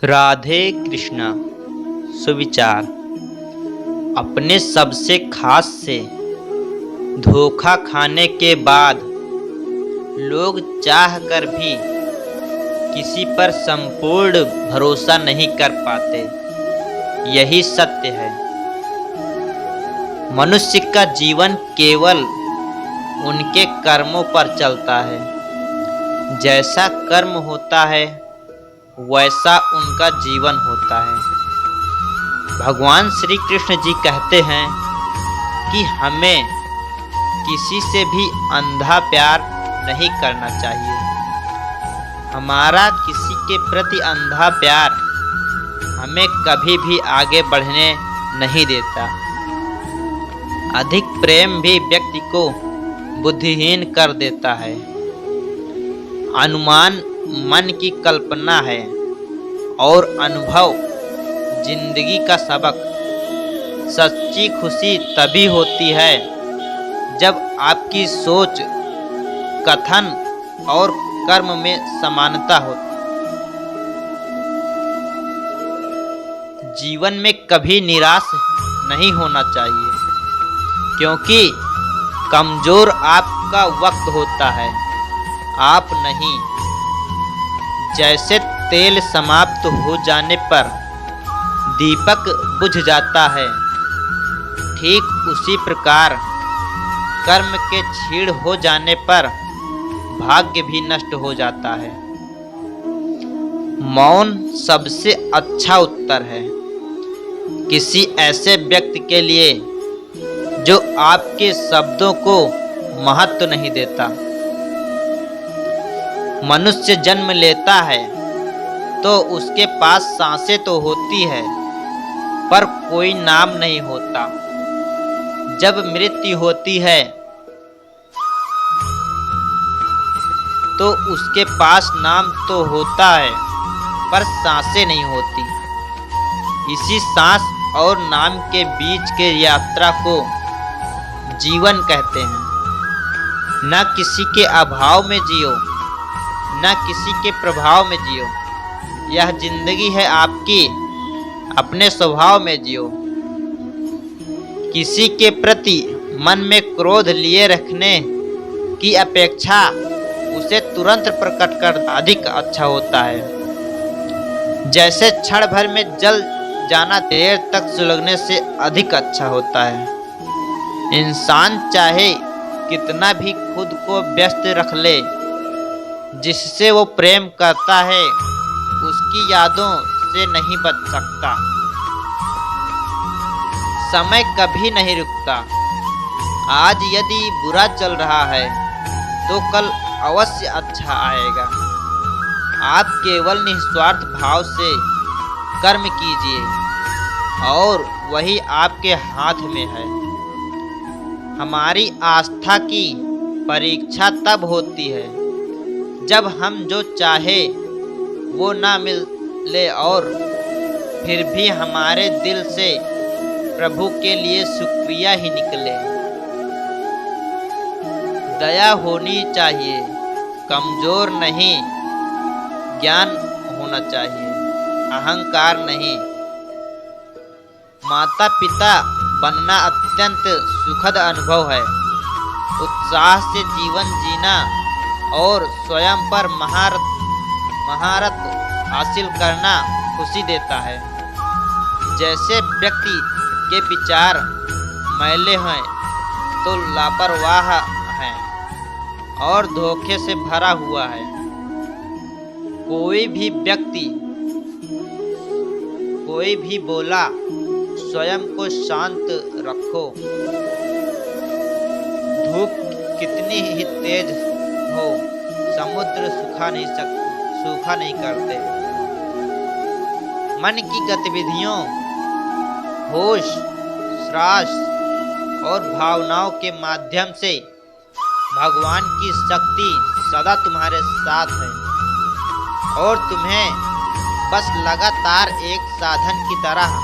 राधे कृष्णा। सुविचार। अपने सबसे खास से धोखा खाने के बाद लोग चाह कर भी किसी पर संपूर्ण भरोसा नहीं कर पाते। यही सत्य है। मनुष्य का जीवन केवल उनके कर्मों पर चलता है। जैसा कर्म होता है वैसा उनका जीवन होता है। भगवान श्री कृष्ण जी कहते हैं कि हमें किसी से भी अंधा प्यार नहीं करना चाहिए। हमारा किसी के प्रति अंधा प्यार हमें कभी भी आगे बढ़ने नहीं देता। अधिक प्रेम भी व्यक्ति को बुद्धिहीन कर देता है। अनुमान मन की कल्पना है और अनुभव जिंदगी का सबक। सच्ची खुशी तभी होती है जब आपकी सोच, कथन और कर्म में समानता हो। जीवन में कभी निराश नहीं होना चाहिए, क्योंकि कमजोर आपका वक्त होता है, आप नहीं। जैसे तेल समाप्त हो जाने पर दीपक बुझ जाता है, ठीक उसी प्रकार कर्म के क्षीण हो जाने पर भाग्य भी नष्ट हो जाता है। मौन सबसे अच्छा उत्तर है किसी ऐसे व्यक्ति के लिए जो आपके शब्दों को महत्व नहीं देता। मनुष्य जन्म लेता है तो उसके पास सांसें तो होती है, पर कोई नाम नहीं होता। जब मृत्यु होती है तो उसके पास नाम तो होता है, पर सांसें नहीं होती। इसी सांस और नाम के बीच के यात्रा को जीवन कहते हैं। न किसी के अभाव में जियो, न किसी के प्रभाव में जियो। यह जिंदगी है आपकी, अपने स्वभाव में जियो। किसी के प्रति मन में क्रोध लिए रखने की अपेक्षा उसे तुरंत प्रकट कर अधिक अच्छा होता है। जैसे क्षण भर में जल जाना देर तक सुलगने से अधिक अच्छा होता है। इंसान चाहे कितना भी खुद को व्यस्त रख ले, जिससे वो प्रेम करता है उसकी यादों से नहीं बच सकता। समय कभी नहीं रुकता। आज यदि बुरा चल रहा है तो कल अवश्य अच्छा आएगा। आप केवल निस्वार्थ भाव से कर्म कीजिए और वही आपके हाथ में है। हमारी आस्था की परीक्षा तब होती है जब हम जो चाहे वो ना मिले और फिर भी हमारे दिल से प्रभु के लिए शुक्रिया ही निकले। दया होनी चाहिए, कमजोर नहीं। ज्ञान होना चाहिए, अहंकार नहीं। माता पिता बनना अत्यंत सुखद अनुभव है। उत्साह से जीवन जीना और स्वयं पर महारत हासिल करना खुशी देता है। जैसे व्यक्ति के विचार मैले हैं तो लापरवाह हैं और धोखे से भरा हुआ है। कोई भी व्यक्ति कोई भी बोला, स्वयं को शांत रखो। धूप कितनी ही तेज हो, समुद्र सूखा नहीं करते। मन की गतिविधियों, होश, श्वास और भावनाओं के माध्यम से भगवान की शक्ति सदा तुम्हारे साथ है और तुम्हें बस लगातार एक साधन की तरह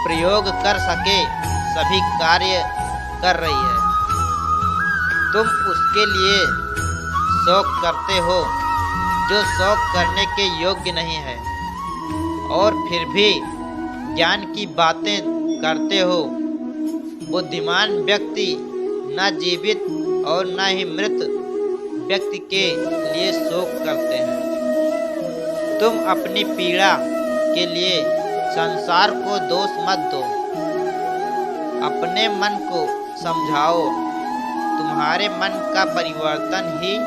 प्रयोग कर सके सभी कार्य कर रही है। तुम उसके लिए शौक करते हो जो शौक करने के योग्य नहीं है। और फिर भी ज्ञान की बातें करते हो। बुद्धिमान व्यक्ति न जीवित और न ही मृत व्यक्ति के लिए शोक करते हैं। तुम अपनी पीड़ा के लिए संसार को दोष मत दो। अपने मन को समझाओ। तुम्हारे मन का परिवर्तन ही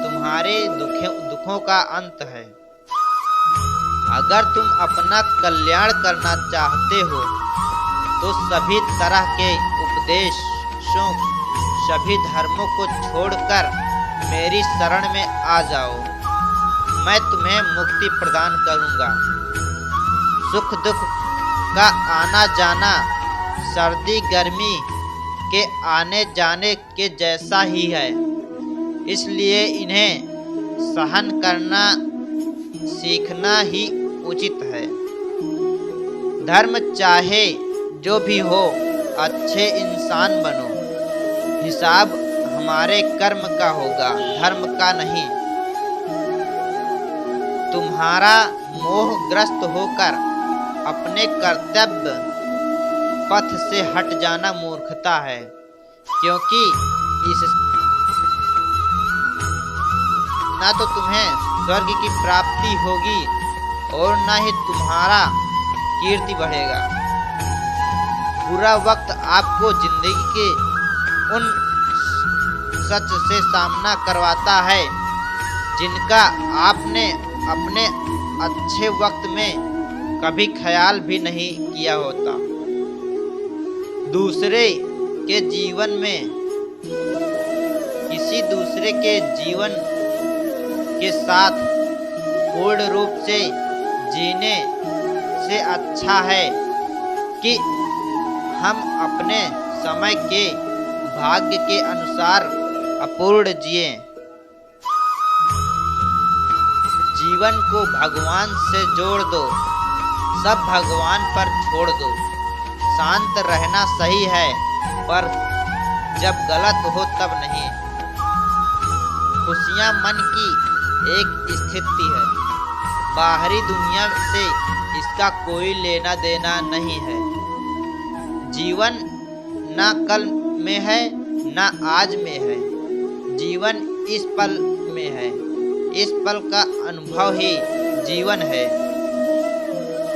तुम्हारे दुखों का अंत है। अगर तुम अपना कल्याण करना चाहते हो तो सभी तरह के उपदेशों, सभी धर्मों को छोड़कर मेरी शरण में आ जाओ। मैं तुम्हें मुक्ति प्रदान करूंगा। सुख दुख का आना जाना सर्दी गर्मी के आने जाने के जैसा ही है, इसलिए इन्हें सहन करना सीखना ही उचित है। धर्म चाहे जो भी हो, अच्छे इंसान बनो। हिसाब हमारे कर्म का होगा, धर्म का नहीं। तुम्हारा मोहग्रस्त होकर अपने कर्तव्य पथ से हट जाना मूर्खता है, क्योंकि इस न तो तुम्हें स्वर्ग की प्राप्ति होगी और न ही तुम्हारा कीर्ति बढ़ेगा। बुरा वक्त आपको जिंदगी के उन सच से सामना करवाता है जिनका आपने अपने अच्छे वक्त में कभी ख्याल भी नहीं किया होता। दूसरे के जीवन में किसी दूसरे के जीवन के साथ पूर्ण रूप से जीने से अच्छा है कि हम अपने समय के भाग्य के अनुसार अपूर्ण जिए। जीवन को भगवान से जोड़ दो, सब भगवान पर छोड़ दो। शांत रहना सही है, पर जब गलत हो तब नहीं। खुशियाँ मन की एक स्थिति है, बाहरी दुनिया से इसका कोई लेना देना नहीं है। जीवन न कल में है न आज में है, जीवन इस पल में है। इस पल का अनुभव ही जीवन है।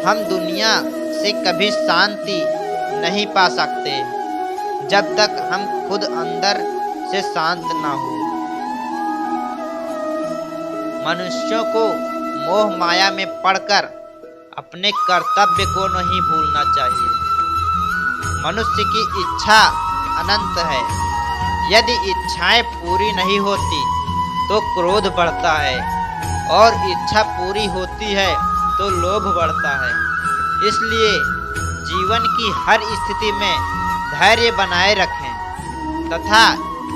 हम दुनिया से कभी शांति नहीं पा सकते जब तक हम खुद अंदर से शांत ना हो। मनुष्यों को मोह माया में पड़कर अपने कर्तव्य को नहीं भूलना चाहिए। मनुष्य की इच्छा अनंत है। यदि इच्छाएं पूरी नहीं होती तो क्रोध बढ़ता है, और इच्छा पूरी होती है तो लोभ बढ़ता है। इसलिए जीवन की हर स्थिति में धैर्य बनाए रखें तथा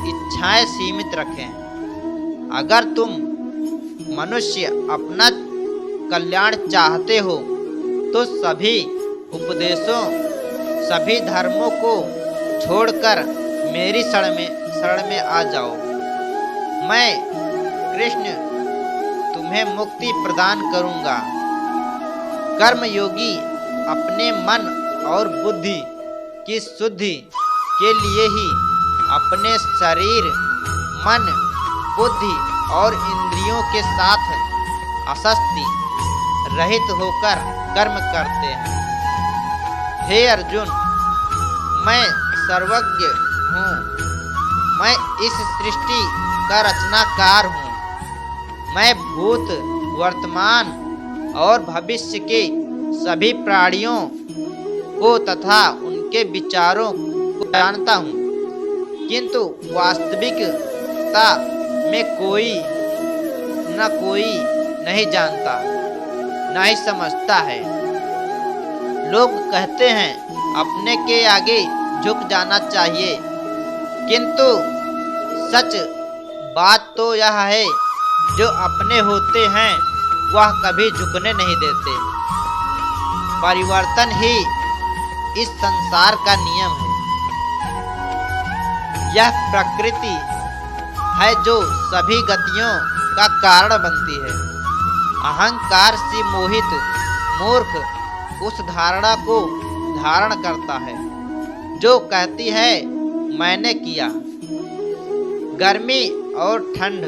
इच्छाएं सीमित रखें। अगर तुम मनुष्य अपना कल्याण चाहते हो तो सभी उपदेशों, सभी धर्मों को छोड़कर मेरी शरण में आ जाओ। मैं कृष्ण तुम्हें मुक्ति प्रदान करूंगा। कर्मयोगी अपने मन और बुद्धि की शुद्धि के लिए ही अपने शरीर, मन, बुद्धि और इंद्रियों के साथ असक्ति रहित होकर कर्म करते हैं। हे अर्जुन, मैं सर्वज्ञ हूँ। मैं इस सृष्टि का रचनाकार हूँ। मैं भूत, वर्तमान और भविष्य के सभी प्राणियों को तथा उनके विचारों को जानता हूँ, किंतु वास्तविकता में कोई नहीं जानता, न ही समझता है। लोग कहते हैं अपने के आगे झुक जाना चाहिए, किंतु सच बात तो यह है जो अपने होते हैं वह कभी झुकने नहीं देते। परिवर्तन ही इस संसार का नियम है। यह प्रकृति है जो सभी गतियों का कारण बनती है। अहंकार से मोहित मूर्ख उस धारणा को धारण करता है जो कहती है मैंने किया। गर्मी और ठंड,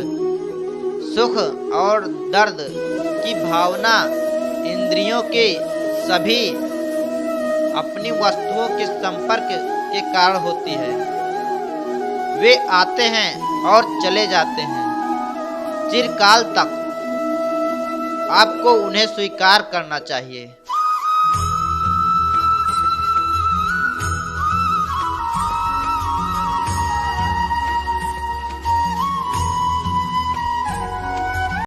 सुख और दर्द की भावना इंद्रियों के सभी अपनी वस्तुओं के संपर्क के कारण होती है। वे आते हैं और चले जाते हैं। चिरकाल तक आपको उन्हें स्वीकार करना चाहिए।